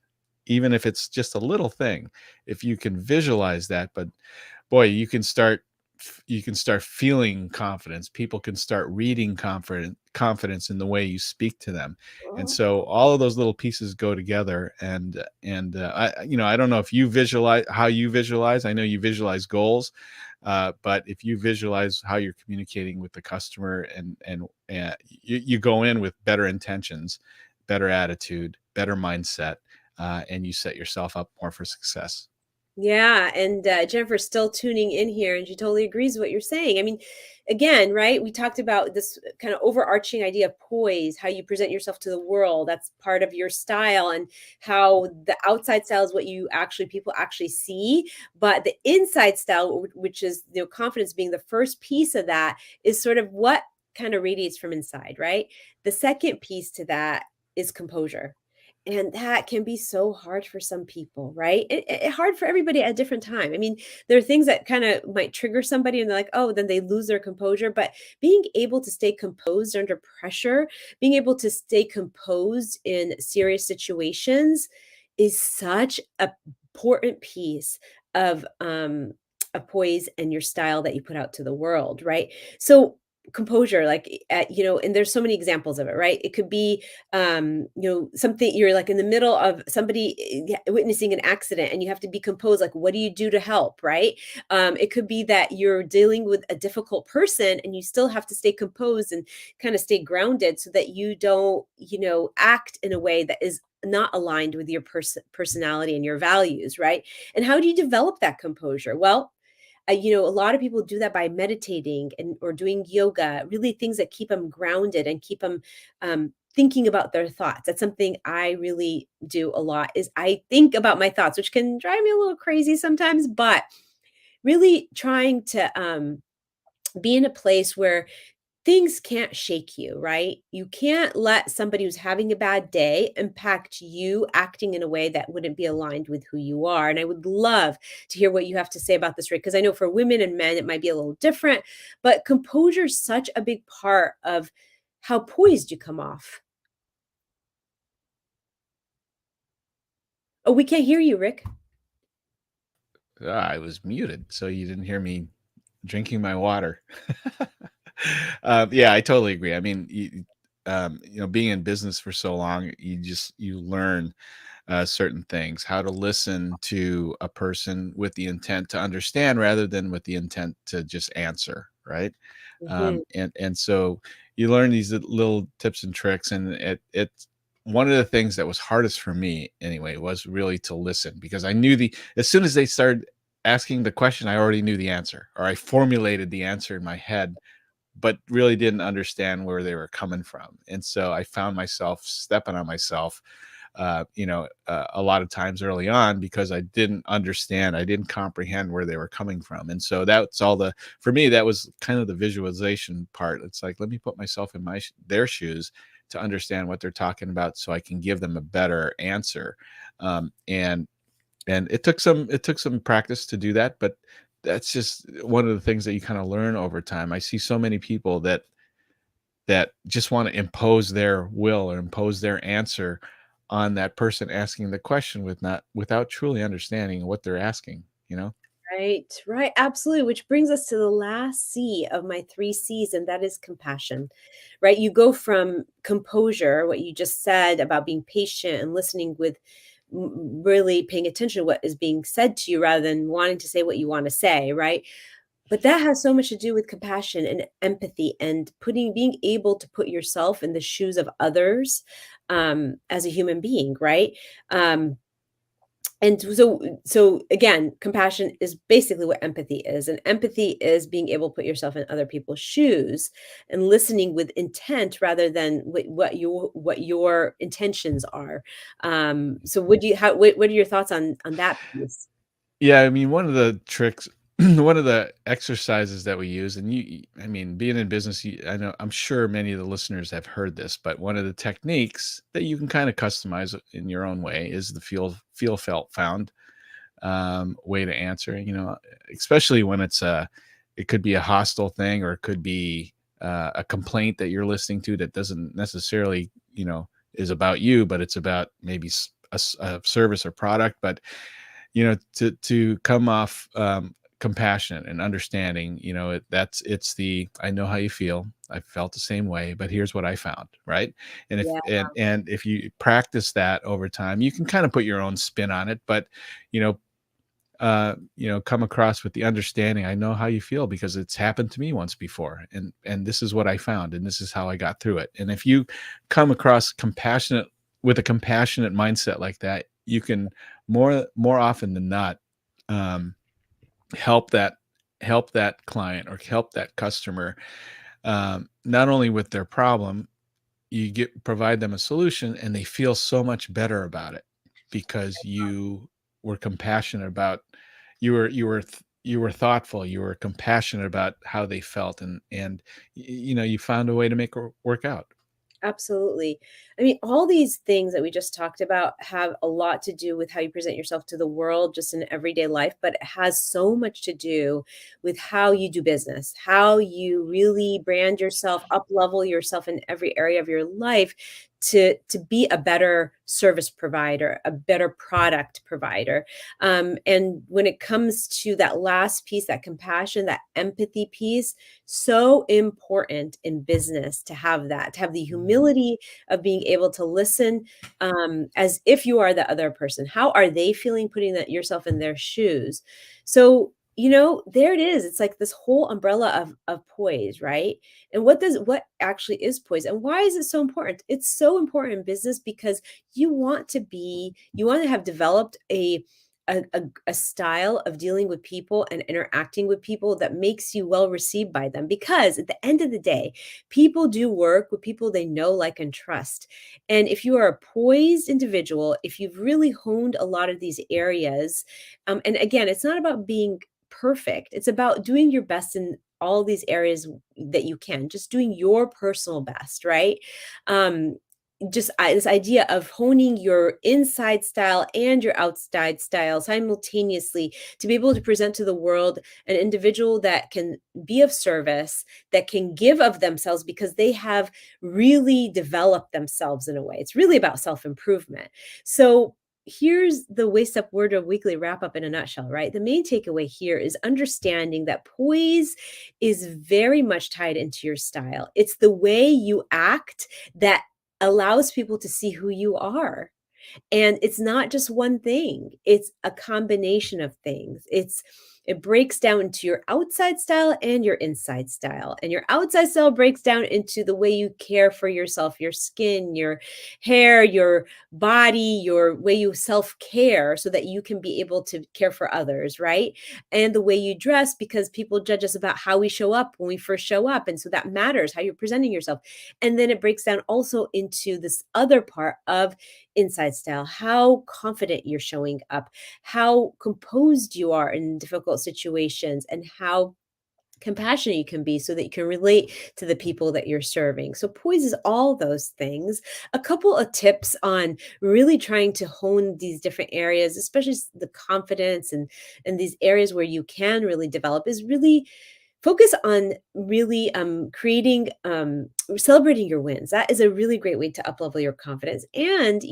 even if it's just a little thing, if you can visualize that, but boy, you can start feeling confidence. People can start reading confidence in the way you speak to them. And Oh, so all of those little pieces go together. I don't know if you visualize how you visualize. I know you visualize goals, but if you visualize how you're communicating with the customer, and you go in with better intentions, better attitude, better mindset, and you set yourself up more for success. yeah. And Jennifer's still tuning in here, and she totally agrees with what you're saying. I mean, again, right? We talked about this kind of overarching idea of poise, how you present yourself to the world. That's part of your style, and how the outside style is what people actually see. But the inside style, which is, confidence being the first piece of that, is sort of what kind of radiates from inside, right? The second piece to that is composure. And that can be so hard for some people, right? Hard for everybody at a different time. I mean, there are things that kind of might trigger somebody and they're like, oh, then they lose their composure. But being able to stay composed under pressure, being able to stay composed in serious situations is such a important piece of a poise and your style that you put out to the world, right? So composure, like, and there's so many examples of it, right? It could be something, you're like in the middle of somebody witnessing an accident and you have to be composed. Like, what do you do to help, right? It could be that you're dealing with a difficult person and you still have to stay composed and kind of stay grounded so that you don't act in a way that is not aligned with your personality and your values, right? And how do you develop that composure? Well, a lot of people do that by meditating or doing yoga, really things that keep them grounded and keep them thinking about their thoughts. That's something I really do a lot, is I think about my thoughts, which can drive me a little crazy sometimes, but really trying to be in a place where things can't shake you, right? You can't let somebody who's having a bad day impact you acting in a way that wouldn't be aligned with who you are. And I would love to hear what you have to say about this, Rick, because I know for women and men it might be a little different, but composure is such a big part of how poised you come off. Oh, we can't hear you, Rick. I was muted, so you didn't hear me drinking my water. Yeah, I totally agree. I mean, being in business for so long, you learn certain things, how to listen to a person with the intent to understand rather than with the intent to just answer, right? Mhm. And so you learn these little tips and tricks, and it's one of the things that was hardest for me anyway was really to listen, because I knew the as soon as they started asking the question, I already knew the answer, or I formulated the answer in my head, but really didn't understand where they were coming from. And so I found myself stepping on myself, a lot of times early on, because I didn't understand, I didn't comprehend where they were coming from. And so that's for me, that was kind of the visualization part. It's like, let me put myself in their shoes to understand what they're talking about so I can give them a better answer. And it took some practice to do that, but that's just one of the things that you kind of learn over time. I see so many people that just want to impose their will or impose their answer on that person asking the question without truly understanding what they're asking, you know? Right, right, absolutely, which brings us to the last C of my 3 Cs, and that is compassion, right? You go from composure, what you just said about being patient and listening with really paying attention to what is being said to you rather than wanting to say what you want to say, right? But that has so much to do with compassion and empathy and being able to put yourself in the shoes of others as a human being, right? Um, and so again, compassion is basically what empathy is. And empathy is being able to put yourself in other people's shoes and listening with intent rather than what your intentions are. So what are your thoughts on that piece? Yeah, I mean, one of the tricks, one of the exercises that we use, and I mean, being in business, I know, I'm sure many of the listeners have heard this, but one of the techniques that you can kind of customize in your own way is the feel, felt, found way to answer. Especially when it could be a hostile thing, or it could be a complaint that you're listening to that doesn't necessarily, is about you, but it's about maybe a service or product. But to come off compassionate and understanding, it's the I know how you feel, I felt the same way, but here's what I found, right? And if Yeah, and if you practice that over time, you can kind of put your own spin on it, but you know come across with the understanding, I know how you feel because it's happened to me once before, and this is what I found, and this is how I got through it. And if you come across compassionate with a compassionate mindset like that, you can more often than not um, help that client or help that customer, not only with their problem, provide them a solution, and they feel so much better about it because you were compassionate about you were thoughtful, you were compassionate about how they felt, and you found a way to make it work out. absolutely. I mean, all these things that we just talked about have a lot to do with how you present yourself to the world just in everyday life, but it has so much to do with how you do business, how you really brand yourself, up level yourself in every area of your life to be a better service provider, a better product provider. And when it comes to that last piece, that compassion, that empathy piece, so important in business to have that, to have the humility of being able to listen as if you are the other person. How are they feeling, putting that yourself in their shoes? So, there it is. It's like this whole umbrella of poise, right? And what actually is poise and why is it so important? It's so important in business because you want to have developed a style of dealing with people and interacting with people that makes you well received by them. Because at the end of the day, people do work with people they know, like, and trust. And if you are a poised individual, if you've really honed a lot of these areas, and again, it's not about being perfect, it's about doing your best in all these areas that you can, just doing your personal best, right? Um, just this idea of honing your inside style and your outside style simultaneously to be able to present to the world an individual that can be of service, that can give of themselves because they have really developed themselves in a way. It's really about self improvement. So, here's the Waist Up Wardrobe Weekly wrap up in a nutshell, right? The main takeaway here is understanding that poise is very much tied into your style. It's the way you act that allows people to see who you are. And it's not just one thing, it's a combination of things. It breaks down into your outside style and your inside style. And your outside style breaks down into the way you care for yourself, your skin, your hair, your body, your way you self-care so that you can be able to care for others, right? And the way you dress because people judge us about how we show up when we first show up. And so that matters how you're presenting yourself. And then it breaks down also into this other part of inside style, how confident you're showing up, how composed you are in difficult situations, and how compassionate you can be so that you can relate to the people that you're serving. So poise is all those things. A couple of tips on really trying to hone these different areas, especially the confidence and these areas where you can really develop is really focus on really creating celebrating your wins. That is a really great way to uplevel your confidence, and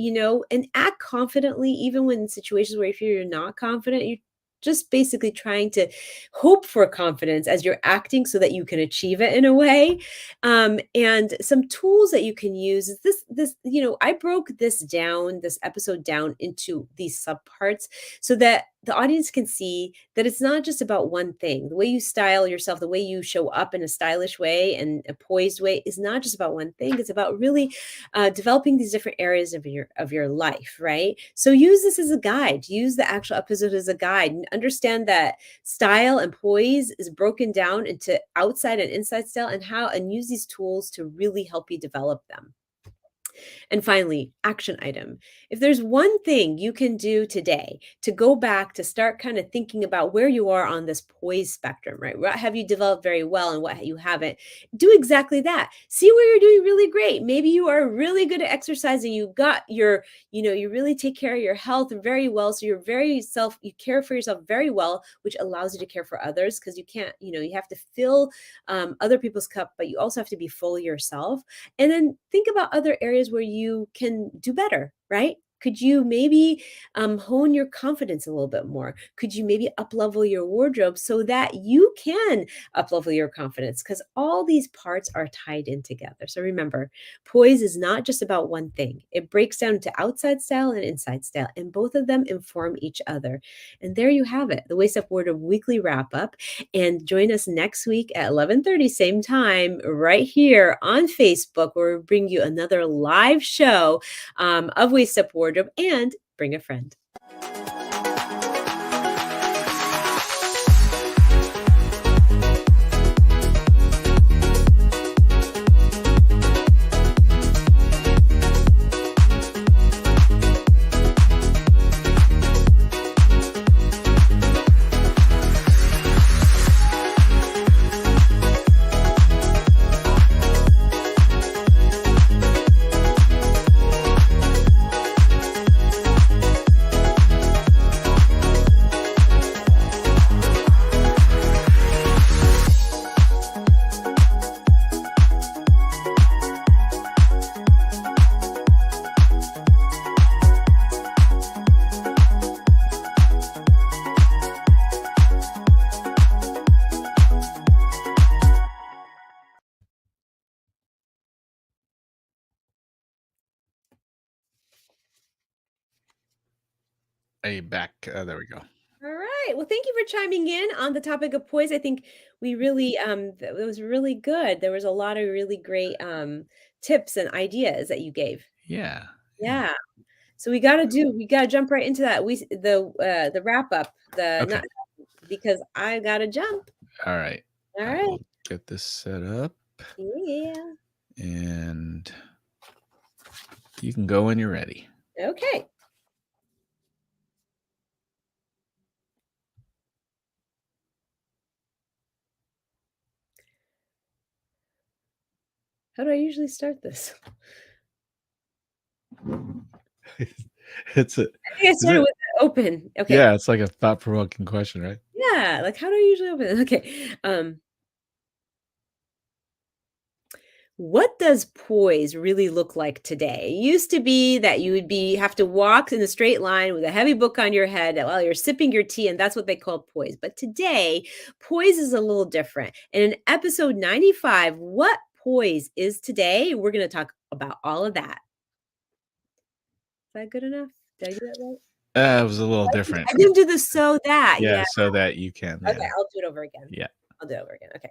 and act confidently even when in situations where if you're not confident, you just basically trying to hope for confidence as you're acting so that you can achieve it in a way. And some tools that you can use is this I broke this episode down into these subparts so that the audience can see that it's not just about one thing. The way you style yourself, the way you show up in a stylish way and a poised way is not just about one thing. It's about really developing these different areas of your life, right? So use this as a guide. Use the actual episode as a guide, and understand that style and poise is broken down into outside and inside style, and use these tools to really help you develop them. And finally, action item. If there's one thing you can do today to go back to start kind of thinking about where you are on this poise spectrum, right? What have you developed very well and what you haven't? Do exactly that. See where you're doing really great. Maybe you are really good at exercising. You got you really take care of your health very well. So you care for yourself very well, which allows you to care for others because you can't, you have to fill other people's cup, but you also have to be full yourself. And then think about other areas where you can do better, right? Could you maybe hone your confidence a little bit more? Could you maybe up-level your wardrobe so that you can up-level your confidence? Because all these parts are tied in together. So remember, poise is not just about one thing. It breaks down to outside style and inside style, and both of them inform each other. And there you have it, the Waist Up Wardrobe weekly wrap-up. And join us next week at 11:30, same time, right here on Facebook, where we bring you another live show of Waist Up Wardrobe, and bring a friend. Back. There we go. All right. Well, thank you for chiming in on the topic of poise. I think we really it was really good. There was a lot of really great tips and ideas that you gave. Yeah. Yeah. Yeah. So we gotta jump right into that. The wrap up, the Okay. not because I gotta jump. All right. All I right. will get this set up, Yeah. and you can go when you're ready. Okay. How do I usually start this? It's a I think I is started it with it open. Okay. yeah, it's like a thought-provoking question, right? Yeah, like, how do I usually open it? Okay, what does poise really look like today? It used to be that you would have to walk in a straight line with a heavy book on your head while you're sipping your tea, and that's what they called poise. But today, poise is a little different. And in episode 95, what poise is today, we're going to talk about all of that. Is that good enough? Did I do that right? It was a little different. I didn't do the so that. Yeah, Yeah. so that you can, Okay, yeah. I'll do it over again. Yeah. I'll do it over again. Okay.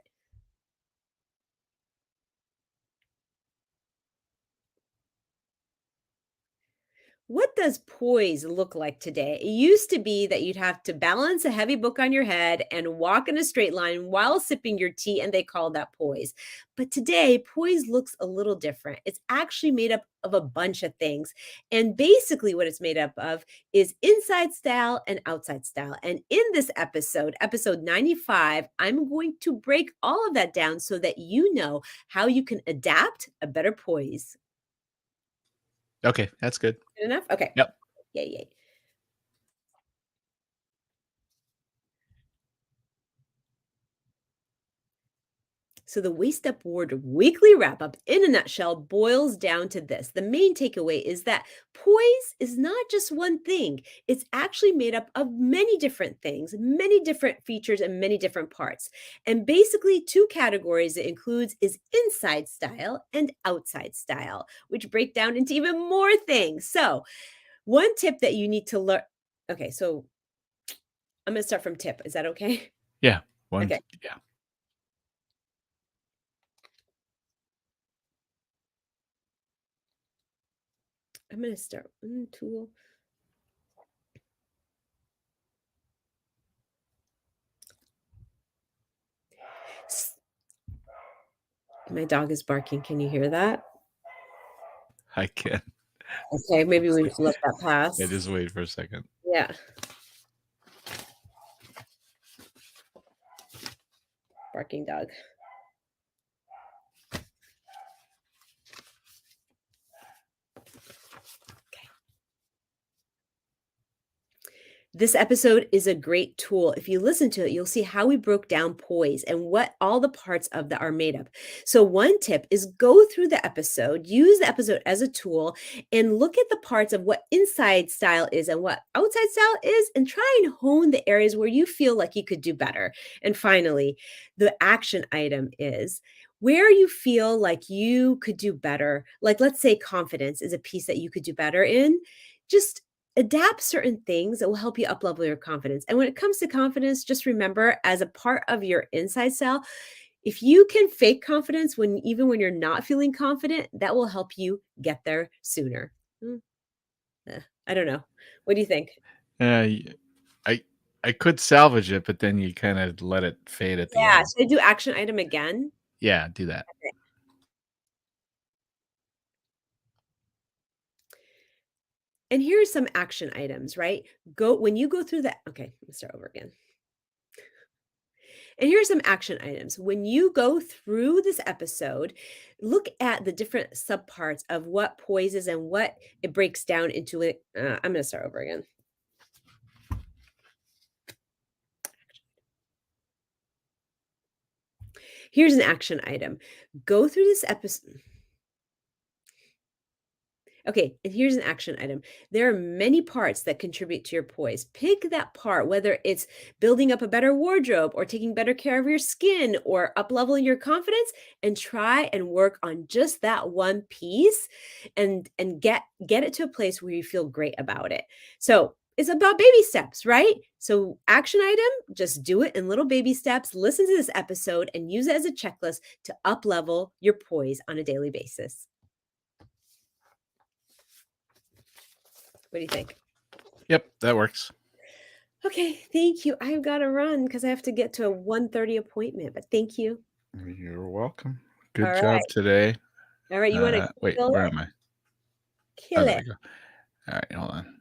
What does poise look like today? It used to be that you'd have to balance a heavy book on your head and walk in a straight line while sipping your tea, and they called that poise. But today, poise looks a little different. It's actually made up of a bunch of things. And basically, what it's made up of is inside style and outside style. And in this episode, episode 95, I'm going to break all of that down so that you know how you can adapt a better poise. Okay, that's good. Good enough? Okay. Yep. Yay, yay. So, the Waist Up Wardrobe weekly wrap up in a nutshell boils down to this. The main takeaway is that poise is not just one thing, it's actually made up of many different things, many different features, and many different parts. And basically, two categories it includes is inside style and outside style, which break down into even more things. So, one tip that you need to learn. Okay, so I'm going to start from tip. Is that okay? Yeah. Okay. Yeah. I'm going to start tool. My dog is barking. Can you hear that? I can. Okay, maybe we let that pass. Yeah, just wait for a second. Yeah. Barking dog. This episode is a great tool. If you listen to it, you'll see how we broke down poise and what all the parts of that are made of. So, one tip is go through the episode, use the episode as a tool, and look at the parts of what inside style is and what outside style is, and try and hone the areas where you feel like you could do better. And finally, the action item is where you feel like you could do better. Like, let's say confidence is a piece that you could do better in. Just adapt certain things that will help you up level your confidence. And when it comes to confidence, just remember as a part of your inside style, if you can fake confidence even when you're not feeling confident, that will help you get there sooner. I don't know. What do you think? I I could salvage it, but then you kind of let it fade at the Yeah. end. Should I do action item again? Yeah, do that. Okay. And here are some action items, right? When you go through that. Okay, let's start over again. And here are some action items. When you go through this episode, look at the different subparts of what poise is and what it breaks down into it. I'm going to start over again. Here's an action item. Go through this episode. Okay, and here's an action item. There are many parts that contribute to your poise. Pick that part, whether it's building up a better wardrobe or taking better care of your skin or up leveling your confidence, and try and work on just that one piece and get it to a place where you feel great about it. So it's about baby steps, right? So action item, just do it in little baby steps. Listen to this episode and use it as a checklist to up level your poise on a daily basis. What do you think? Yep, that works. Okay, thank you. I've got to run because I have to get to a 1:30 appointment, but thank you. You're welcome. Good All job right. today. All right, you wanna Wait, kill where it? am I? Kill Oh, there it. we go. All right, hold on.